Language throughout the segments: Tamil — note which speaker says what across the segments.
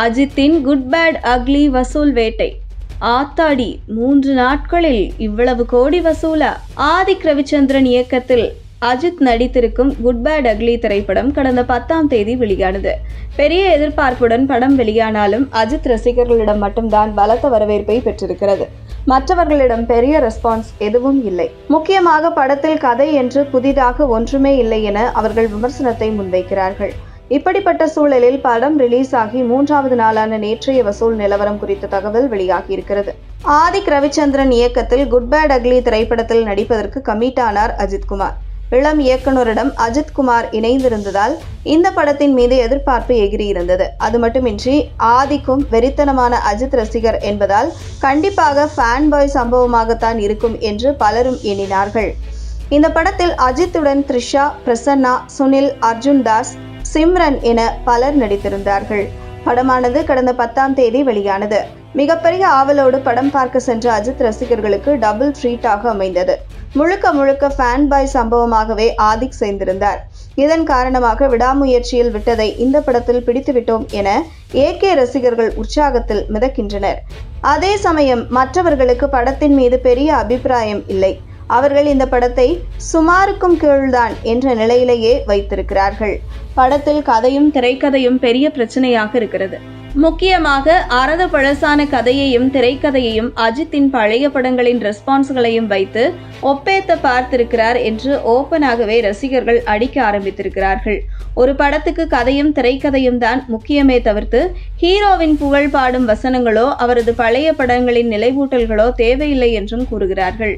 Speaker 1: அஜித்தின் குட் பேட் அக்லி வசூல் வேட்டை. ஆத்தாடி, 3 நாட்களில் இவ்வளவு கோடி வசூலா? ஆதிக் ரவிச்சந்திரன் இயக்கத்தில் அஜித் நடித்திருக்கும் குட் பேட் அக்லி திரைப்படம் கடந்த 10ஆம் தேதி வெளியானது. பெரிய எதிர்பார்ப்புடன் படம் வெளியானாலும் அஜித் ரசிகர்களிடம் மட்டும்தான் பலத்த வரவேற்பை பெற்றிருக்கிறது. மற்றவர்களிடம் பெரிய ரெஸ்பான்ஸ் எதுவும் இல்லை. முக்கியமாக படத்தில் கதை என்று புதிதாக ஒன்றுமே இல்லை என அவர்கள் விமர்சனத்தை முன்வைக்கிறார்கள். இப்படிப்பட்ட சூழலில் படம் ரிலீஸ் ஆகி 3வது நாளான நேற்றைய வசூல் நிலவரம் குறித்த தகவல் வெளியாகியிருக்கிறது. ஆதிக் ரவிச்சந்திரன் இயக்கத்தில் குட் பேட் அக்லி திரைப்படத்தில் நடிப்பதற்கு கமிட் ஆனார் அஜித்குமார். இளம் இயக்குனரிடம் அஜித்குமார் இணைந்திருந்ததால் இந்த படத்தின் மீது எதிர்பார்ப்பு எகிரியிருந்தது. அது மட்டுமின்றி ஆதிக்கும் வெறித்தனமான அஜித் ரசிகர் என்பதால் கண்டிப்பாக ஃபேன் பாய் சம்பவமாகத்தான் இருக்கும் என்று பலரும் எண்ணினார்கள். இந்த படத்தில் அஜித்துடன் த்ரிஷா, பிரசன்னா, சுனில், அர்ஜுன் தாஸ், சிம்ரன் என பலர் நடித்திருந்தார்கள். படமானது கடந்த 10ஆம் தேதி வெளியானது. மிகப்பெரிய ஆவலோடு படம் பார்க்க சென்ற அஜித் ரசிகர்களுக்கு டபுள் ட்ரீட்டாக அமைந்தது. முழுக்க ஃபேன் பாய் சம்பவமாகவே ஆதிக் செய்திருந்தார். இதன் காரணமாக விடாமுயற்சியில் விட்டதை இந்த படத்தில் பிடித்துவிட்டோம் என AK ரசிகர்கள் உற்சாகத்தில் மிதக்கின்றனர். அதே சமயம் மற்றவர்களுக்கு படத்தின் மீது பெரிய அபிப்பிராயம் இல்லை. அவர்கள் இந்த படத்தை சுமாருக்கும் கீழ்தான் என்ற நிலையிலேயே வைத்திருக்கிறார்கள். படத்தில் கதையும் திரைக்கதையும் பெரிய பிரச்சனையாக இருக்கிறது. முக்கியமாக அரத பழசான கதையையும் திரைக்கதையையும் அஜித்தின் பழைய படங்களின் ரெஸ்பான்ஸ்களையும் வைத்து ஒப்பேத்த பார்த்திருக்கிறார் என்று ஓப்பனாகவே ரசிகர்கள் அடிக்க ஆரம்பித்திருக்கிறார்கள். ஒரு படத்துக்கு கதையும் திரைக்கதையும் தான் முக்கியமே தவிர்த்து ஹீரோவின் புகழ் பாடும் வசனங்களோ அவரது பழைய படங்களின் நிலைவூட்டல்களோ தேவையில்லை என்றும் கூறுகிறார்கள்.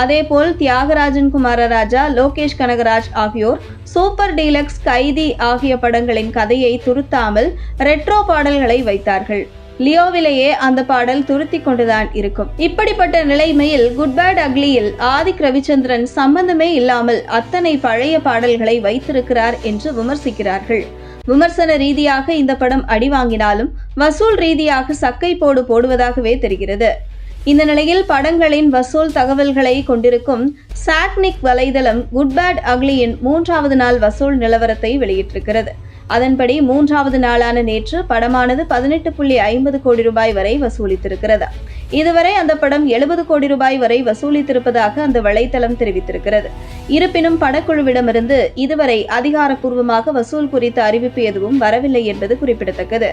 Speaker 1: அதேபோல் தியாகராஜன் குமாரராஜா, லோகேஷ் கனகராஜ் ஆகியோர் சூப்பர் டீலக்ஸ், கைதி ஆகிய படங்களின் கதையை துருத்தாமல் ரெட்ரோ பாடல்களை வைத்தார்கள். லியோவிலேயே அந்த பாடல் துருத்தி கொண்டுதான் இருக்கும். இப்படிப்பட்ட நிலைமையில் குட் பேட் அக்லியில் ஆதிக் ரவிச்சந்திரன் சம்பந்தமே இல்லாமல் அத்தனை பழைய பாடல்களை வைத்திருக்கிறார் என்று விமர்சிக்கிறார்கள். விமர்சன ரீதியாக இந்த படம் அடி வாங்கினாலும் வசூல் ரீதியாக சக்கை போடுவதாகவே தெரிகிறது. இந்த நிலையில் படங்களின் வசூல் தகவல்களை கொண்டிருக்கும் சாக்னிக் வலைதளம் குட் பேட் அக்லியின் 3வது நாள் வசூல் நிலவரத்தை வெளியிட்டிருக்கிறது. அதன்படி 3வது நாளான நேற்று படமானது 18.50 கோடி ரூபாய் வரை வசூலித்திருக்கிறது. இதுவரை அந்த படம் 70 கோடி ரூபாய் வரை வசூலித்திருப்பதாக அந்த வலைத்தளம் தெரிவித்திருக்கிறது. இருப்பினும் படக்குழுவிடமிருந்து இதுவரை அதிகாரப்பூர்வமாக வசூல் குறித்த அறிவிப்பு எதுவும் வரவில்லை என்பது குறிப்பிடத்தக்கது.